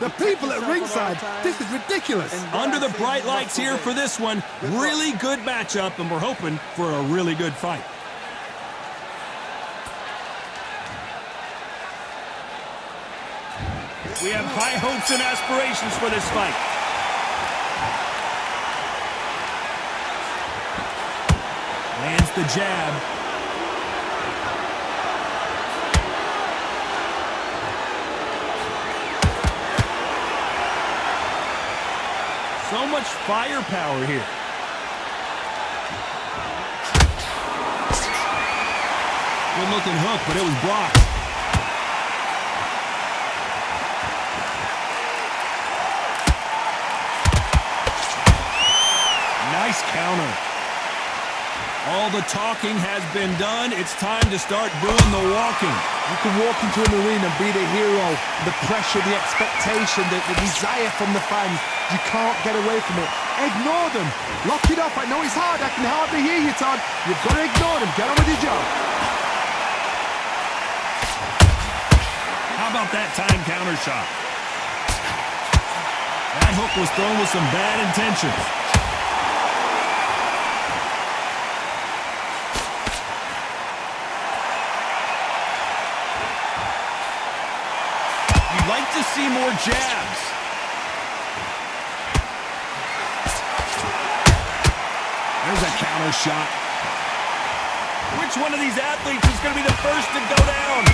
The people at ringside, this is ridiculous. Under the bright lights here for this one. Really good matchup, and we're hoping for a really good fight. We have high hopes and aspirations for this fight. Lands the jab. So much firepower here. Good looking hook, but it was blocked. Nice counter. All the talking has been done. It's time to start doing the walking. You can walk into an arena and be the hero. The pressure, the expectation, the desire from the fans. You can't get away from it. Ignore them. Lock it up. I know it's hard. I can hardly hear you, Todd. You've got to ignore them. Get on with your job. How about that time counter shot? That hook was thrown with some bad intentions. You'd like to see more jabs. There's a counter shot. Which one of these athletes is going to be the first to go down?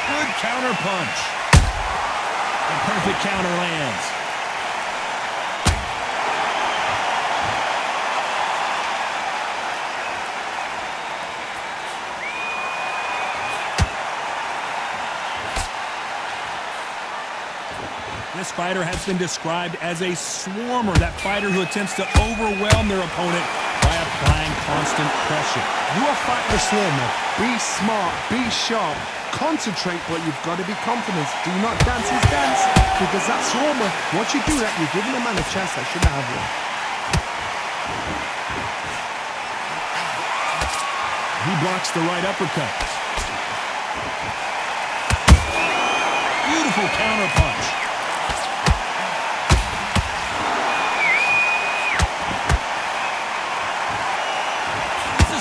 Good counter punch. A perfect counter lands. This fighter has been described as a swarmer, that fighter who attempts to overwhelm their opponent by applying constant pressure. You are fighting a swarmer. Be smart, be sharp, concentrate, but you've got to be confident. Do not dance his dance, because that swarmer, once you do that, you're giving a man a chance that shouldn't have one. He blocks the right uppercut. Beautiful counter punch.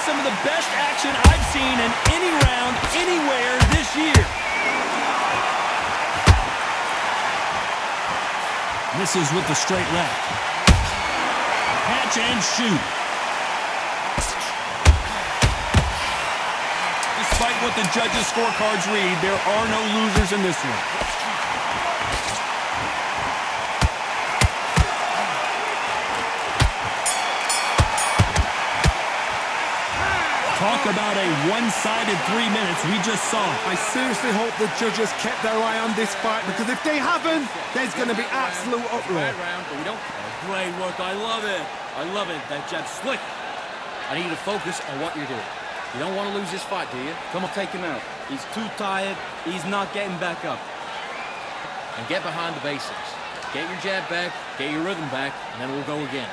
Some of the best action I've seen in any round, anywhere this year. Misses with the straight left. Catch and shoot. Despite what the judges' scorecards read, there are no losers in this one. Talk about a one-sided 3 minutes. We just saw it. I seriously hope the judges kept their eye on this fight, because if they haven't, there's going to be absolute uproar. Great work. I love it. I love it. That jab's slick. I need you to focus on what you're doing. You don't want to lose this fight, do you? Come on, take him out. He's too tired. He's not getting back up. And get behind the basics. Get your jab back, get your rhythm back, and then we'll go again.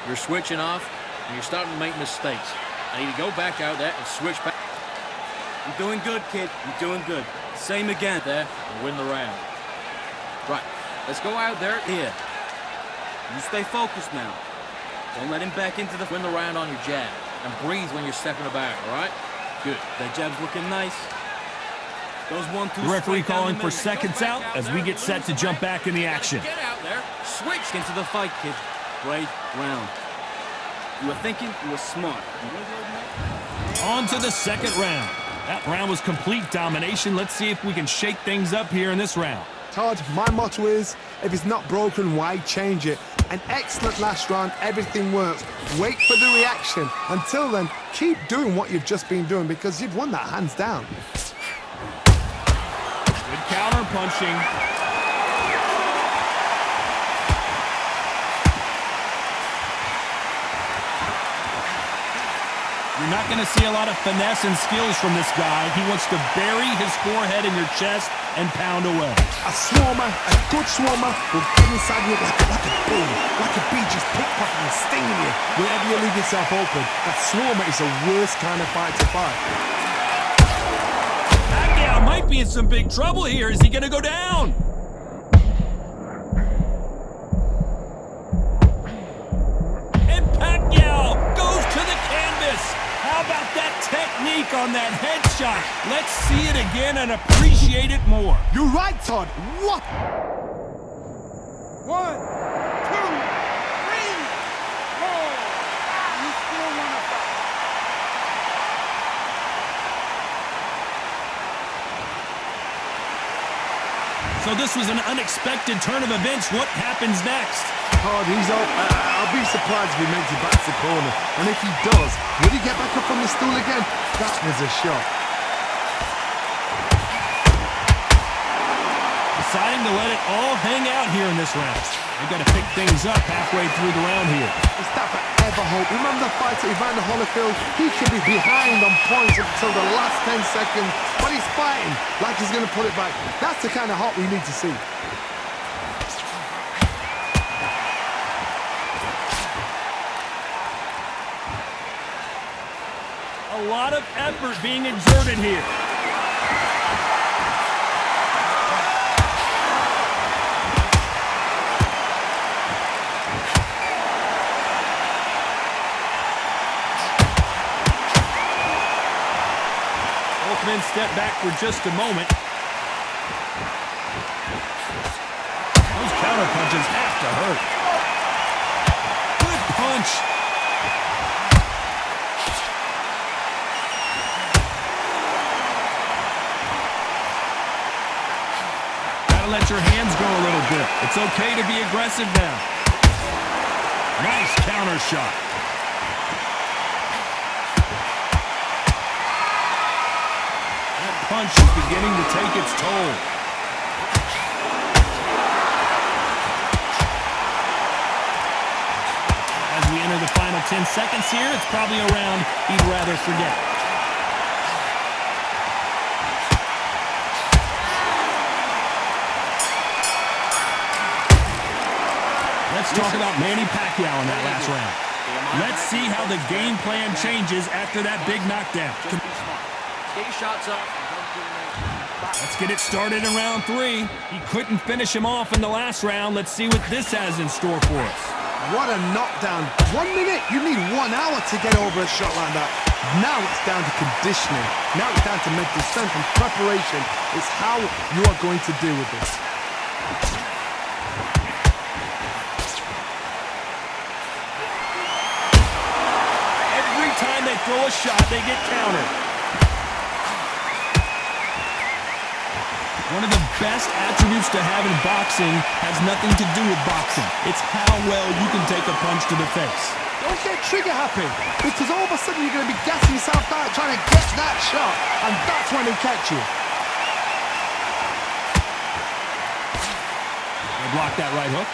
You're switching off, and you're starting to make mistakes. I need to go back out there and switch back. You're doing good, kid. You're doing good. Same again there and win the round. Right. Let's go out there. Here. You stay focused now. Don't let him back into the win the round on your jab. And breathe when you're stepping about, all right? Good. That jab's looking nice. Those 1-2. The referee calling for seconds out as we get set to jump back in the action. Get out there. Switch into the fight, kid. Great round. You were thinking, you were smart. On to the second round. That round was complete domination. Let's see if we can shake things up here in this round. Todd, my motto is, if it's not broken, why change it? An excellent last round, everything works. Wait for the reaction. Until then, keep doing what you've just been doing, because you've won that hands down. Good counter punching. You're not going to see a lot of finesse and skills from this guy. He wants to bury his forehead in your chest and pound away. A swarmer, a good swarmer, will get inside you like a bee just pickpocketing and stinging you whenever you leave yourself open. That swarmer is the worst kind of fight to fight. Pacquiao might be in some big trouble here. Is he going to go down? And Pacquiao goes to the canvas. How about that technique on that headshot? Let's see it again and appreciate it more. You're right, Todd. What? 1, 2, 3, 4. You still want to fight? So this was an unexpected turn of events. What happens next? Todd, he's up. I'll be surprised if he makes it back to the corner. And if he does, will he get back up from the stool again? That was a shot. Deciding to let it all hang out here in this round. They've got to pick things up halfway through the round here. Is that forever hope? Remember the fight at Evander Holyfield? He could be behind on points until the last 10 seconds, but he's fighting like he's going to put it back. That's the kind of hope we need to see. A lot of effort being exerted here. Both men step back for just a moment. Those counter punches have to hurt. Good punch. Let your hands go a little bit. It's okay to be aggressive now. Nice counter shot. That punch is beginning to take its toll. As we enter the final 10 seconds here, it's probably a round he'd rather forget. Let's talk about Manny Pacquiao in that last round. Let's see how the game plan changes after that big knockdown. Just be smart. Get your shots up. Let's get it started in round 3. He couldn't finish him off in the last round. Let's see what this has in store for us. What a knockdown. 1 minute, you need 1 hour to get over a shot like that. Now it's down to conditioning. Now it's down to mental strength and preparation. It's how you are going to deal with this. Time they throw a shot, they get countered. One of the best attributes to have in boxing has nothing to do with boxing. It's how well you can take a punch to the face. Don't get trigger happy, because all of a sudden you're going to be gassing yourself out trying to get that shot, and that's when they catch you. They block that right hook.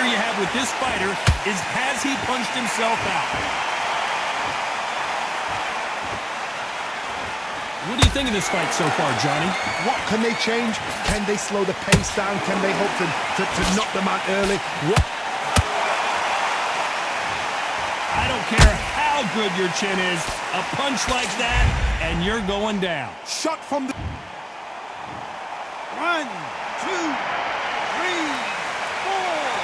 You have with this fighter is, has he punched himself out? What do you think of this fight so far, Johnny? What can they change? Can they slow the pace down? Can they hope to knock them out early? What? I don't care how good your chin is, a punch like that, and you're going down. Shot from the... 1, 2, 3, 4.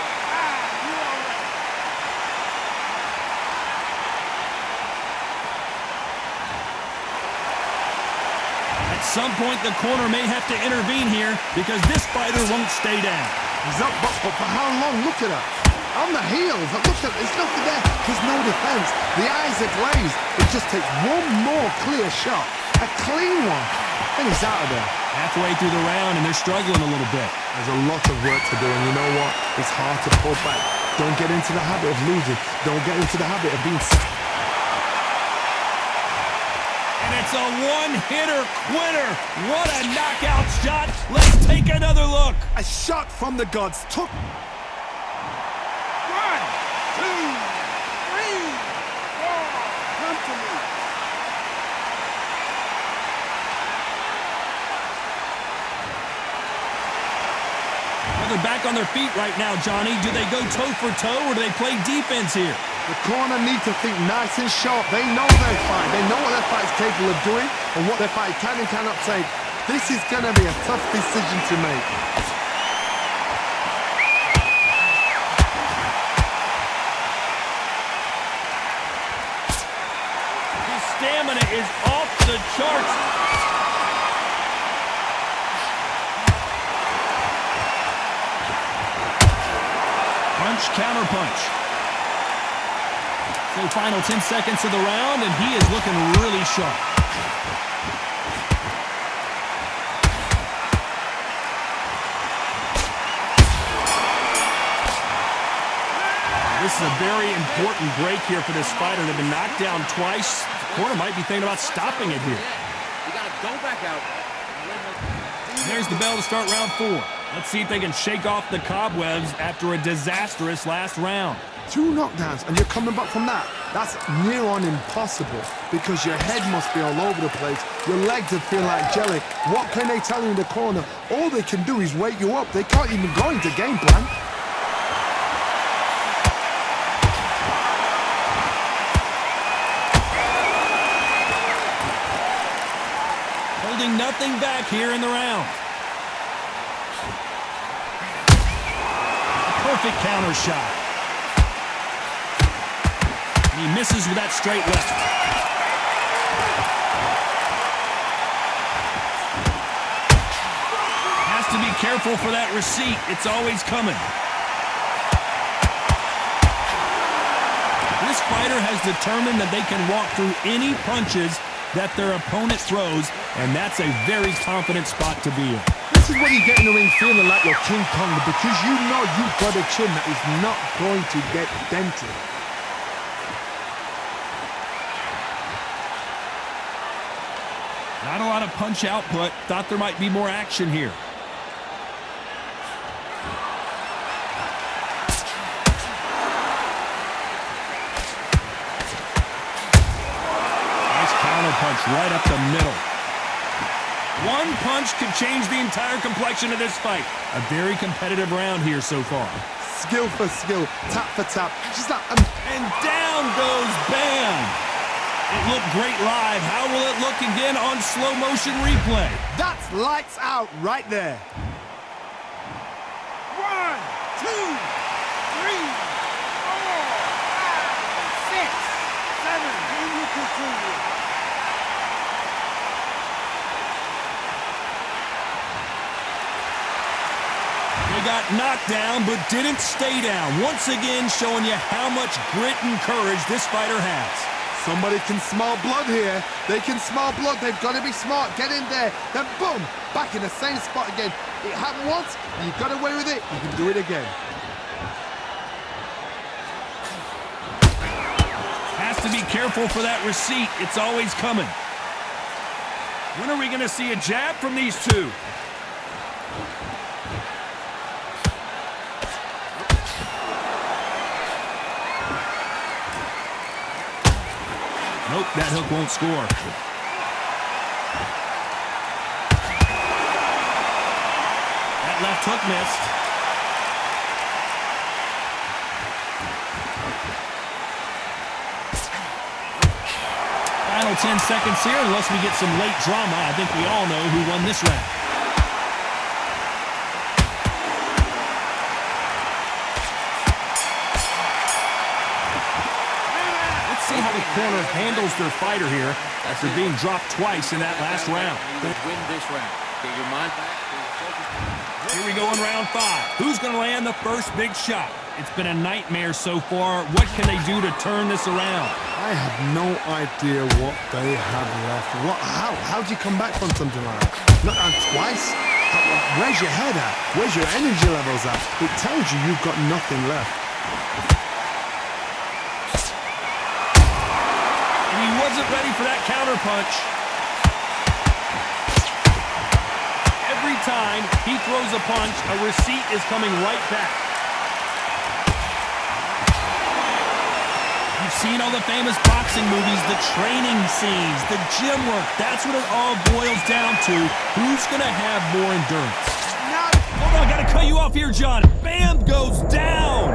At some point, the corner may have to intervene here because this fighter won't stay down. He's up, but for how long? Look at that. On the heels. Look at, there's nothing there. There's no defense. The eyes are glazed. It just takes one more clear shot. A clean one. And he's out of there. Halfway through the round, and they're struggling a little bit. There's a lot of work to do, and you know what? It's hard to pull back. Don't get into the habit of losing. Don't get into the habit of being... And it's a one-hitter quitter. What a knockout shot. Let's take another A shot from the gods took. 1, 2, 3, 4. Come to me. Well, they're back on their feet right now, Johnny. Do they go toe for toe or do they play defense here? The corner need to think nice and sharp. They know their fight. They know what their fight's capable of doing and what their fight can and cannot take. This is going to be a tough decision to make. His stamina is off the charts. Punch, counter punch. So final 10 seconds of the round, and he is looking really sharp. This is a very important break here for this fighter. They've been knocked down twice. The corner might be thinking about stopping it here. You gotta go back out. There's the bell to start round 4. Let's see if they can shake off the cobwebs after a disastrous last round. 2 knockdowns and you're coming back from that. That's near on impossible because your head must be all over the place. Your legs would feel like jelly. What can they tell you in the corner? All they can do is wake you up. They can't even go into game plan. Holding nothing back here in the round. A perfect counter shot. He misses with that straight left. Has to be careful for that receipt. It's always coming. This fighter has determined that they can walk through any punches that their opponent throws, and that's a very confident spot to be in. This is when you get in the ring feeling like you're King Kong because you know you've got a chin that is not going to get dented. Not a lot of punch output. Thought there might be more action here. Nice counter punch right up the middle. One punch could change the entire complexion of this fight. A very competitive round here so far. Skill for skill, tap for tap. Just like, And down goes Bam! It looked great live. How will it look again on slow motion replay? that's lights out right there. 1, 2, 3, 4, 5, 6, 7. Can you continue? They got knocked down, but didn't stay down. Once again, showing you how much grit and courage this fighter has. Somebody can smell blood here. They can smell blood. They've got to be smart. Get in there. Then boom, back in the same spot again. It happened once. You got away with it. You can do it again. Has to be careful for that receipt. It's always coming. When are we going to see a jab from these two? Nope, that hook won't score. That left hook missed. Final 10 seconds here, unless we get some late drama. I think we all know who won this round. See how the corner handles their fighter here after being dropped twice in that last round. Win this round. Get your mind back. Here we go in round 5. Who's going to land the first big shot? It's been a nightmare so far. What can they do to turn this around? I have no idea what they have left. How do you come back from something like that? Not twice? Where's your head at? Where's your energy levels at? It tells you you've got nothing left. And he wasn't ready for that counter punch. Every time he throws a punch, a receipt is coming right back. You've seen all the famous boxing movies, the training scenes, the gym work. That's what it all boils down to. Who's going to have more endurance? Hold on, I got to cut you off here, John. Bam goes down.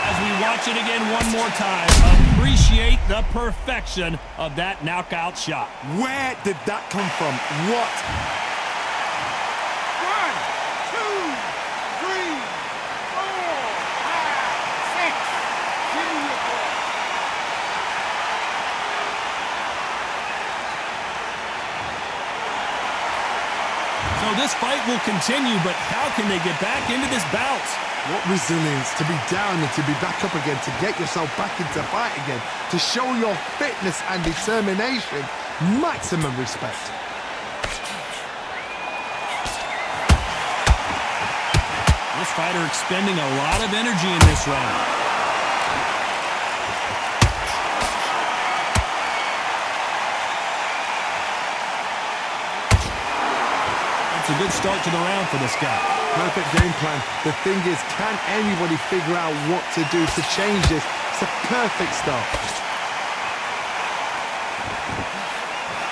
As we watch it again one more time, appreciate the perfection of that knockout shot. Where did that come from? What? 1, 2, 3, 4, 5, 6. Give me your ball. So this fight will continue, but how can they get back into this bout? What resilience to be down and to be back up again, to get yourself back into fight again, to show your fitness and determination. Maximum respect. This fighter expending a lot of energy in this round. It's a good start to the round for this guy. Perfect game plan. The thing is, can anybody figure out what to do to change this? It's a perfect start.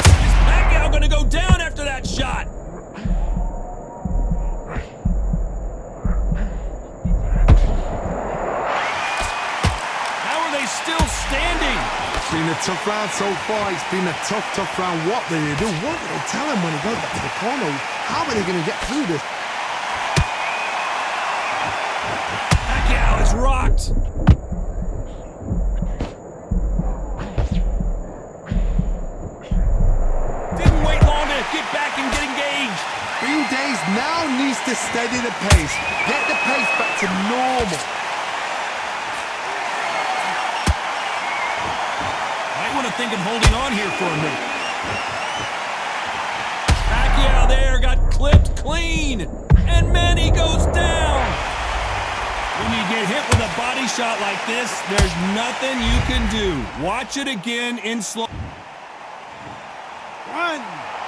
Is Pacquiao going to go down after that shot? How are they still standing? It's been a tough round so far. It's been a tough round. What do they do? What do they tell him when he goes back to the corner? How are they going to get through this? Pacquiao is rocked. Didn't wait long to get back and get engaged. Green Days now needs to steady the pace. Get the pace back to normal. Might want to think of holding on here for a minute. Pacquiao there got clipped clean. And Manny goes down. When you get hit with a body shot like this, there's nothing you can do. Watch it again in slow. 1,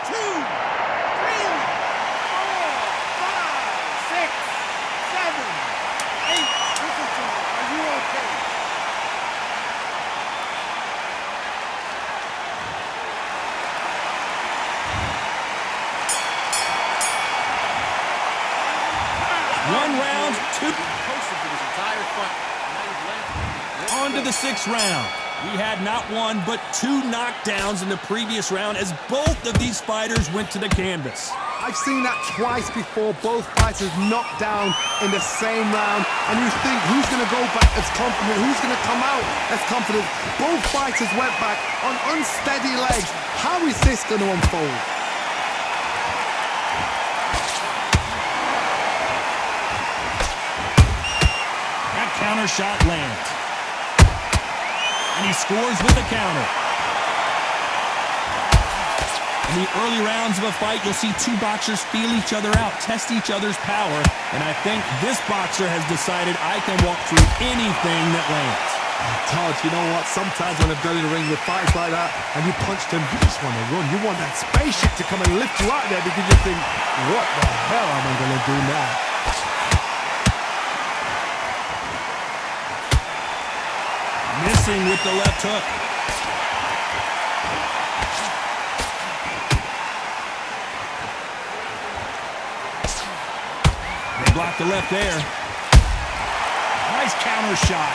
2, 3, 4, 5, 6, 7, 8. Listen to me. Are you okay? One round, two. On to the 6th round. We had not one, but 2 knockdowns in the previous round as both of these fighters went to the canvas. I've seen that twice before. Both fighters knocked down in the same round. And you think, who's going to go back as confident? Who's going to come out as confident? Both fighters went back on unsteady legs. How is this going to unfold? That counter shot lands. And he scores with a counter. In the early rounds of a fight, you'll see 2 boxers feel each other out, test each other's power, and I think this boxer has decided I can walk through anything that lands. Todd, you know what? Sometimes when I've done in the ring with fights like that, and you punched him, you just want to run. You want that spaceship to come and lift you out there because you think, what the hell am I going to do now? Missing with the left hook. They block the left there. Nice counter shot.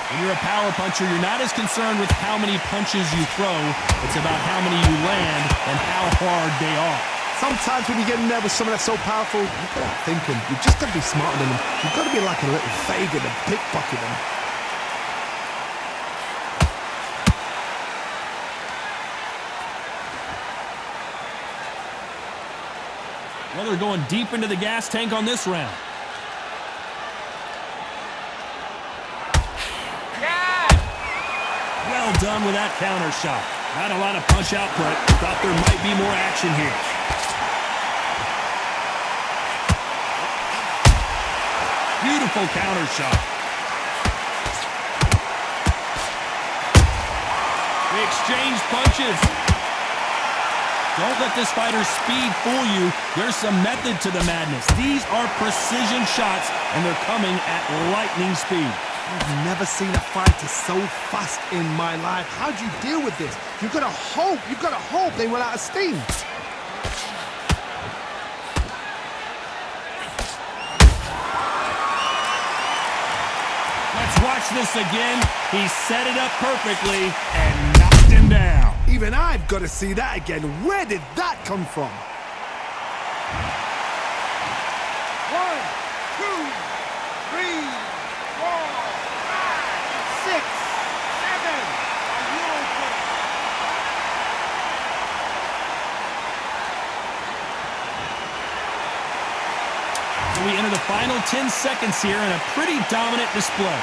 When you're a power puncher, you're not as concerned with how many punches you throw. It's about how many you land and how hard they are. Sometimes when you get in there with someone that's so powerful, you've got to thinking. You've just got to be smarter than them. You've got to be like a little faggot and pickpocket them. Well, they're going deep into the gas tank on this round. Well done with that counter shot. Not a lot of punch output. Thought there might be more action here. Beautiful counter shot. They exchange punches. Don't let this fighter's speed fool you. There's some method to the madness. These are precision shots, and they're coming at lightning speed. I've never seen a fighter so fast in my life. How do you deal with this? You've got to hope they run out of steam. Let's watch this again. He set it up perfectly and knocked him down. Even I've got to see that again. Where did that come from? 1, 2, 3, 4, 5, 6, 7. Are you okay? We enter the final 10 seconds here in a pretty dominant display.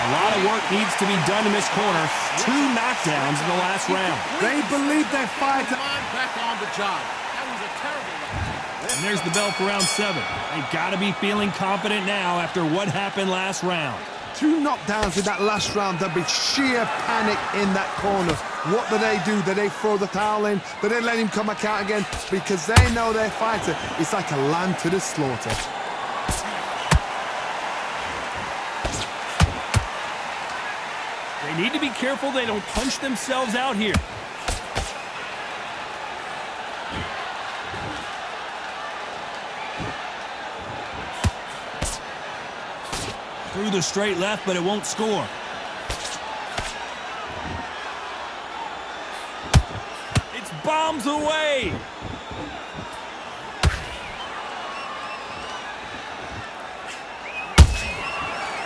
A lot of work needs to be done in this corner. 2 knockdowns in the last round. They believe their fighter. Come on, back on the job. That was a terrible round. And there's the bell for round 7. They've got to be feeling confident now after what happened last round. 2 knockdowns in that last round. There'll be sheer panic in that corner. What do? Do they throw the towel in? Do they let him come back out again? Because they know their fighter is like a lamb to the slaughter. They need to be careful they don't punch themselves out here. Through the straight left, but it won't score. It's bombs away.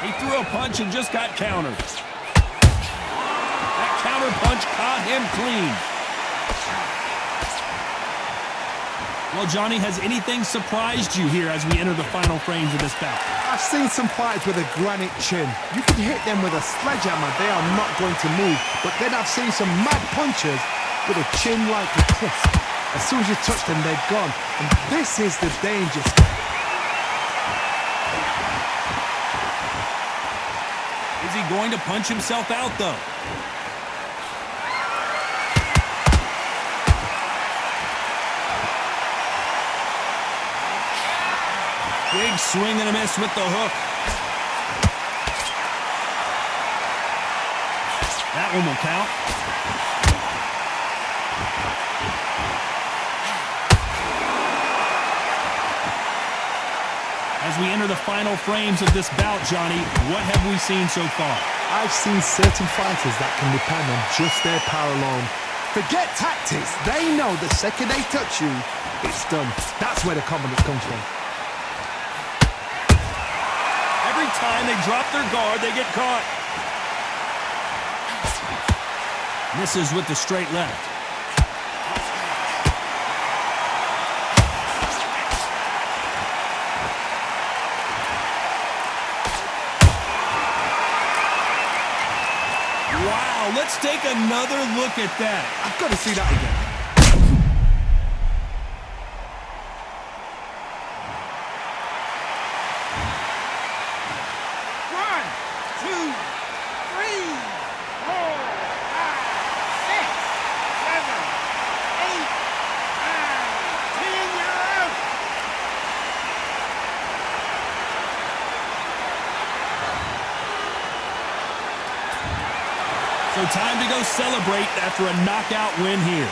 He threw a punch and just got countered. That counter punch caught him clean. Well, Johnny, has anything surprised you here as we enter the final frames of this bout? I've seen some fighters with a granite chin. You can hit them with a sledgehammer, they are not going to move. But then I've seen some mad punchers with a chin like a crisp. As soon as you touch them, they're gone. And this is the danger step. Is he going to punch himself out, though? Big swing and a miss with the hook. That one will count. As we enter the final frames of this bout, Johnny, what have we seen so far? I've seen certain fighters that can depend on just their power alone. Forget tactics. They know the second they touch you, it's done. That's where the confidence comes from. Every time they drop their guard, they get caught. Misses with the straight left. Wow, let's take another look at that. I've got to see that again. So time to go celebrate after a knockout win here.